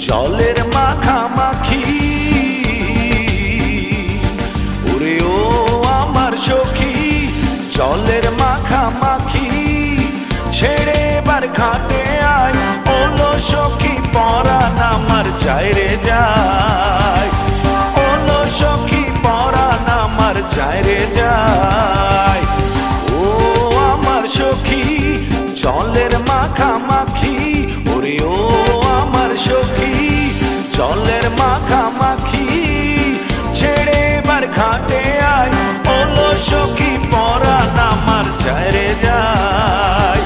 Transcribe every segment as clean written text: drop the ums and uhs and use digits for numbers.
জলের মাখামাখি ওরে ও আমার সখী, জলের মাখামাখি ছেড়ে এবার ঘাটে আয়, ওলো সখী পরাণ আমার যায় রে যায়, ওলো সখী পরাণ আমার যায় রে যায়। ও আমার সখী জলের মাখামাখি ওরে ও আমার সখী, জলের মাখামাখি ছেড়ে এবার ঘাটে আয়, ওলো সখী পরাণ আমার যায় রে যায়,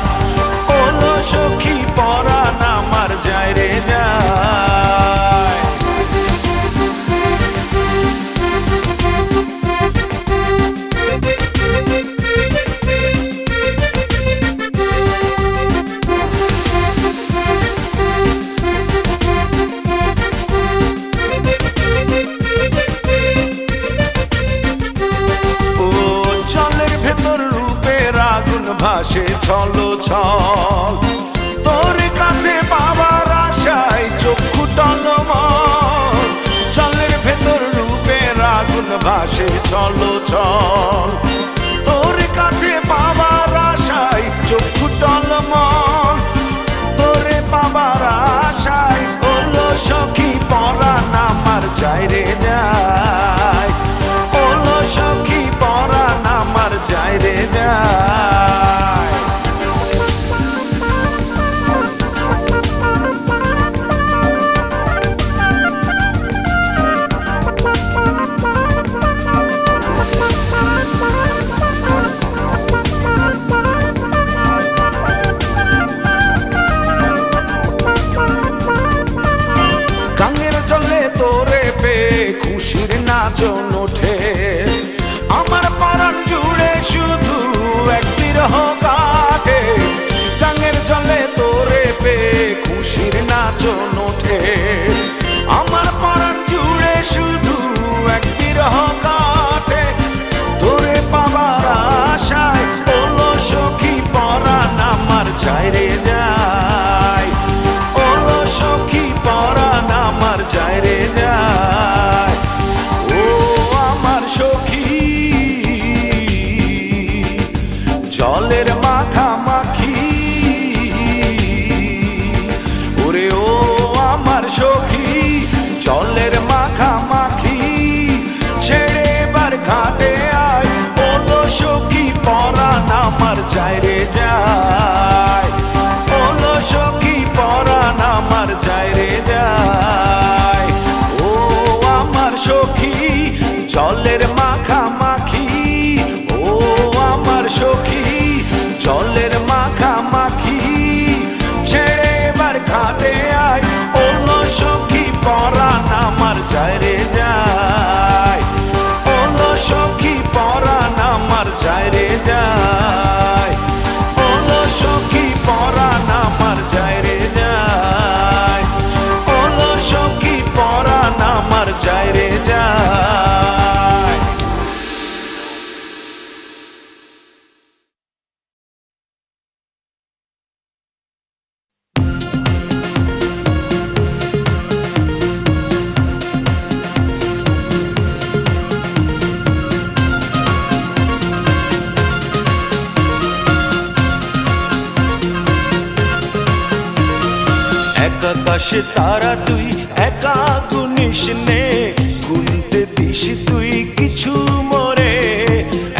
ওলো সখী পরাণ আমার যায় রে যায়। ভাসে ছলো ছল তোর কাছে পাবার আশায় চক্ষু টলমল, জলের ভেতর রূপের আগুন ভাসে ছলো ছল তোর কাছে পাবার আশায় চক্ষু টলমল, তোরে পাবার আশায় ওলো সখী পরাণ আমার যায় রে যায়, ওলো সখী পরাণ আমার যায় রে যায়। গাঙের জলে তোরে পেয়ে খুশির নাচন ওঠে, আমার পরাণ জুড়ে শুধু এক বিরহ কাটে, গাঙের জলে তোরে পেয়ে খুশির নাচন ওঠে, আমার পরাণ জুড়ে শুধু এক বিরহ কাটে, তোরে পাবার আশায় ওলো সখী পরাণ আমার যায় রে যায়, ওলো সখী পরাণ আমার যায় রে যায়। ও আমার সখী জলের মাখামাখি ওরে ও আমার সখী, জলের মাখামাখি ছেড়ে এবার ঘাটে আয়, ওলো সখী পরাণ আমার যায় রে যায়, ওলো সখী পরাণ আমার যায় রে যায়। ও আমার সখী জলের মাখামাখি, ও আমার সখী জলের মাখামাখি ছেড়ে এবার ঘাটে আয়, ওলো সখী পরাণ আমার যায় রে যায়, ওলো সখী পরাণ আমার যায় রে যায়, ওলো সখী পরাণ আমার যায় রে যায়, ওলো সখী পরাণ আমার যায় রে যায়। এক আকাশে তারা তুই একা গুনিস নে, গুনতে দিস তুই কিছু মোরে,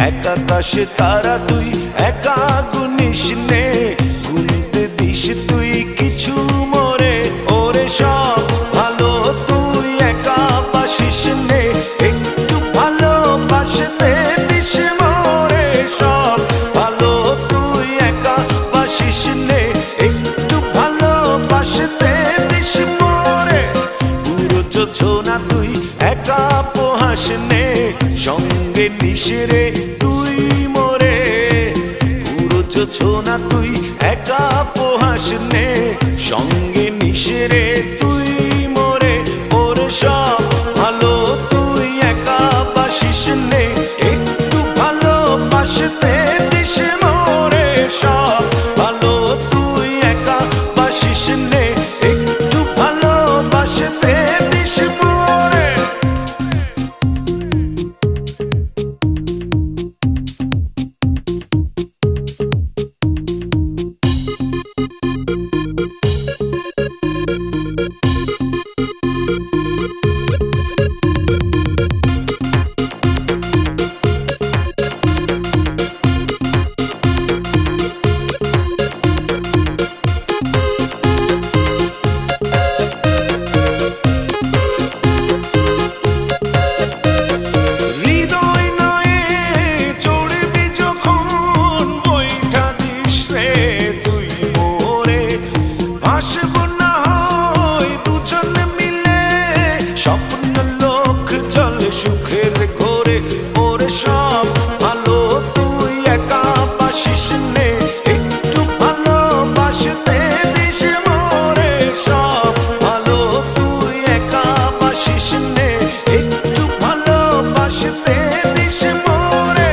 এক আকাশে তারা তুই একা গুনিস নে, গুনতে দিস তুই কিছু মোরে, ওরে সব ভালো তুই একা বাসিস নে, একটু ভালোবাসতে দিস মোরে, সব ভালো তুই একা বাসিস নে, একটু ভালোবাসতে দিস মোরে, পুরো ছোনা তুই একা উপহাস নে, সঙ্গে নিশিরে তুই মোরে। পুরো ছোনা তুই একা উপহাস নে, সঙ্গে নিশিরে তুই মোরে। ওরে সব ভালো তুই একা বাসিস নে, একটু ভালোবাসতে দিস মোরে। সব ভালো তুই একা বাসিস নে, একটু ভালোবাসতে দিস মোরে। আসবো না হয় দুজন মিলে, স্বপ্ন লোক চলে সুখের ঘরে। ওরে সব ভালো তুই একা বাসিস নে, একটু ভালোবাসতে দিস মোরে। সব ভালো তুই একা বাসিস নে, একটু ভালোবাসতে দিস মোরে।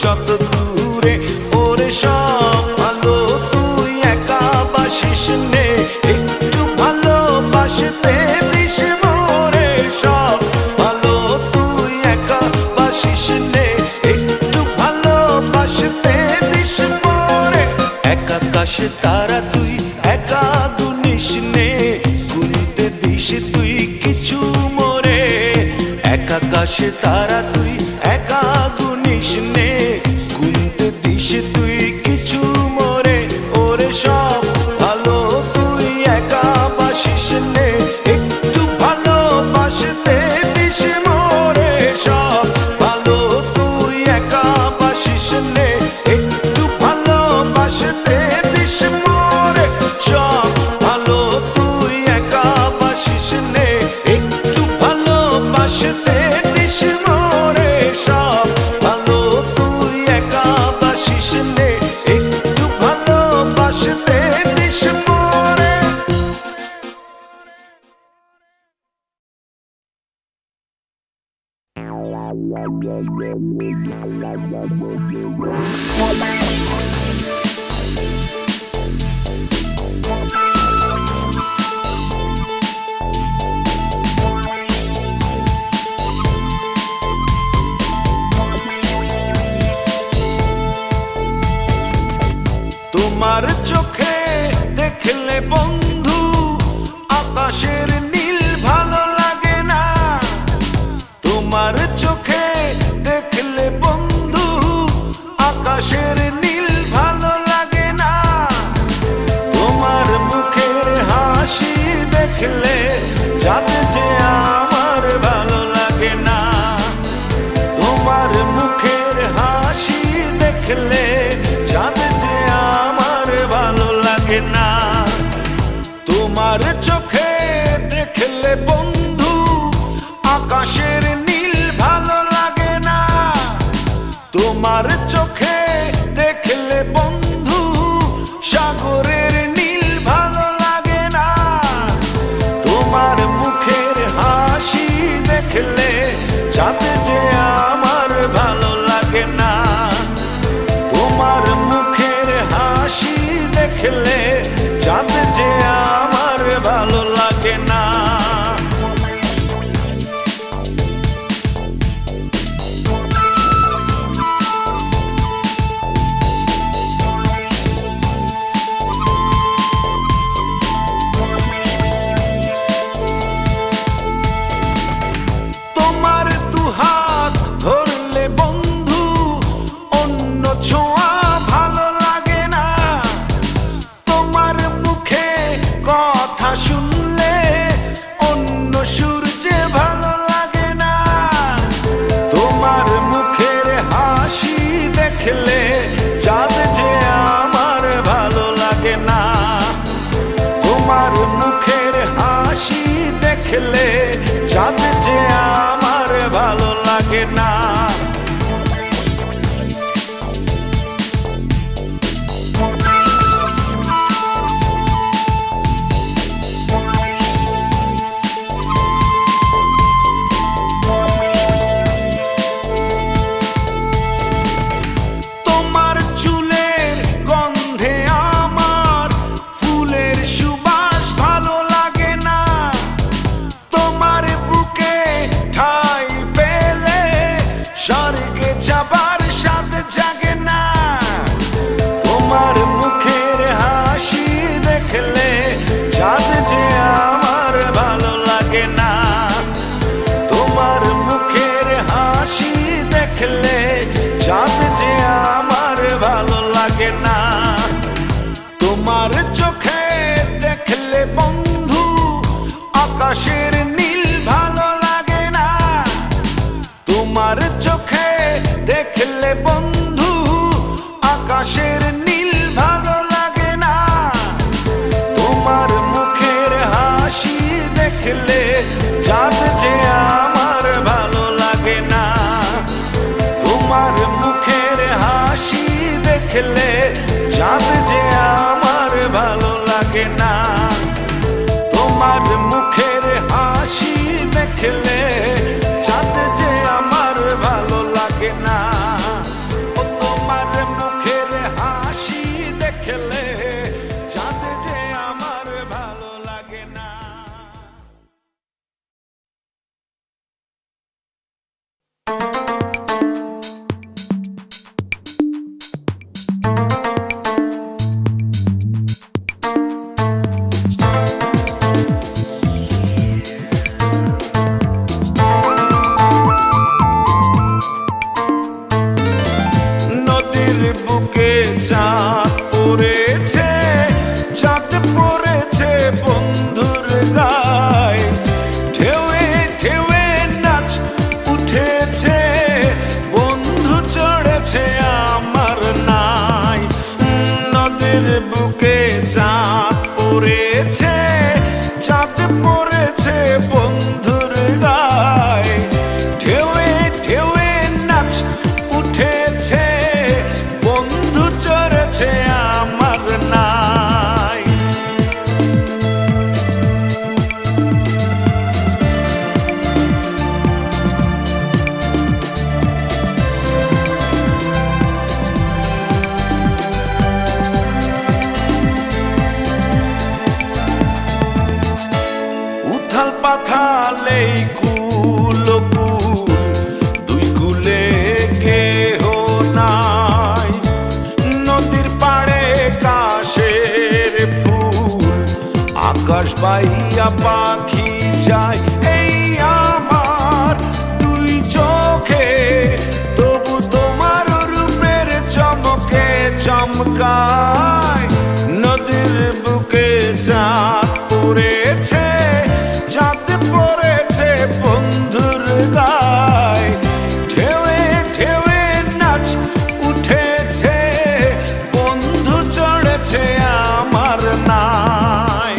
যত দূরে ওরে সব ভালো তুই একা বাসিস নে, একটু ভালোবাসতে দিস মোরে। সব ভালো তুই একা বাসিস নে, একটু ভালোবাসতে দিস মোরে। এক আকাশে তারা তুই একা গুনিস নে, গুনতে দিস তুই কিছু মোরে। এক আকাশে তারা তুই একা গুনিস নে, গুনতে দিস তুই কিছু মোরে। ওরে সব ভালো তুই একা বাসিস নে, একটু ভালোবাসতে দিস মোরে। সব ভালো তুই একা বাসিস নে, একটু ভালোবাসতে দিস মোরে। সব ভালো তুই একা বাসিস নে, একটু ভালোবাসতে দিস মোরে। সব ভালো তুই একা বাসিস নে, একটু ভালোবাসতে দিস মোরে। তোমার চোখে দেখলে বন্ধু আকাশের নীল ভালো লাগে না। তোমার চোখে দেখলে বন্ধু আকাশের নীল ভালো লাগে না। তোমার মুখের হাসি দেখলে চাঁদ যে আমার ভালো লাগে না। তোমার মুখের হাসি দেখলে চাঁদ যে আমার ভালো লাগে না। দেখলে চাঁদ যে আমার ভালো লাগে না। স্বর্গে যাবার স্বাদ জাগে না। তোমার মুখের হাসি দেখলে চাঁদ যে আমার ভালো লাগে না। তোমার মুখের হাসি দেখলে চাঁদ যে আমার ভালো লাগে না। তোমার চোখে দেখলে বন্ধু আকাশের নীল ভালো লাগে না। তোমার চোখে দেখলে বন্ধু আকাশের নীল ভালো লাগে না। তোমার মুখের হাসি দেখলে চাঁদ যে আমার ভালো লাগে না। তোমার মুখের হাসি দেখলে চাঁদ যে আমার ভালো লাগে না। তোমার মুখের হাসি দেখলে চাঁদ যে আমার ভালো লাগে না। ও তোমার মুখের হাসি দেখলে চাঁদ যে আমার ভালো লাগে না। নদীর বুকে চাঁদ পড়েছে, চাঁদ পড়েছে বন্ধুর গায়ে। ঢেউয়ে ঢেউয়ে নাচ উঠেছে, বন্ধু চড়েছে আমার নাই। নদীর বুকে চাঁদ পড়েছে, চাঁদ পড়েছে বন্ধুর গায়ে। ঢেউয়ে ঢেউয়ে নাচ উঠেছে, বন্ধু চড়েছে আমার নাই। উথাল পাথালে কুল কুল, দুই কুলে কেহ নাই। নদীর পাড়ে কাশের ফুল, আকাশ বাইয়া পাখি যায়। এই আমার দুই চোখে, তবু তোমার রূপের চমকে চমকায়। নদীর বুকে চাঁদ পড়েছে, চাঁদ পড়েছে বন্ধুর গায়ে। ঢেউয়ে ঢেউয়ে নাচ উঠেছে, বন্ধু চড়েছে আমার নাই।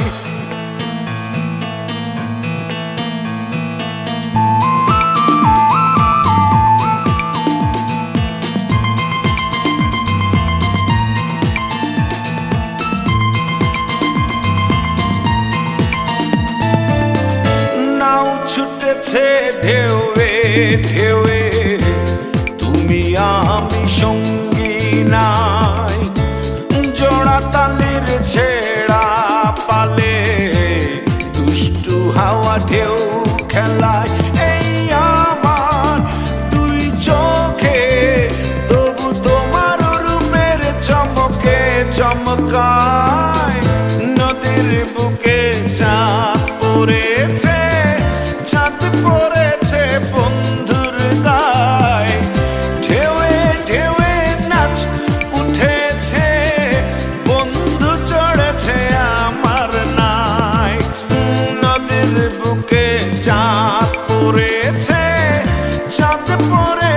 নাও ছুটেছে ঢেউয়ে ঢেউয়ে, তুমি আমি সঙ্গী নাই। জোড়া তালির ছেড়া পালে, দুষ্টু হাওয়া ঢেউ খেলায়। এই আমার দুই চোখে, তবু তোমার রূপের চমকে চমকায়। নদীর বুকে চাঁদ পড়েছে, চাঁদ পড়েছে বন্ধুর গায়ে। ঢেউয়ে ঢেউয়ে নাচ উঠেছে, বন্ধু চড়েছে আমার নাই। নদীর বুকে চাঁদ পড়েছে, চাঁদ পড়ে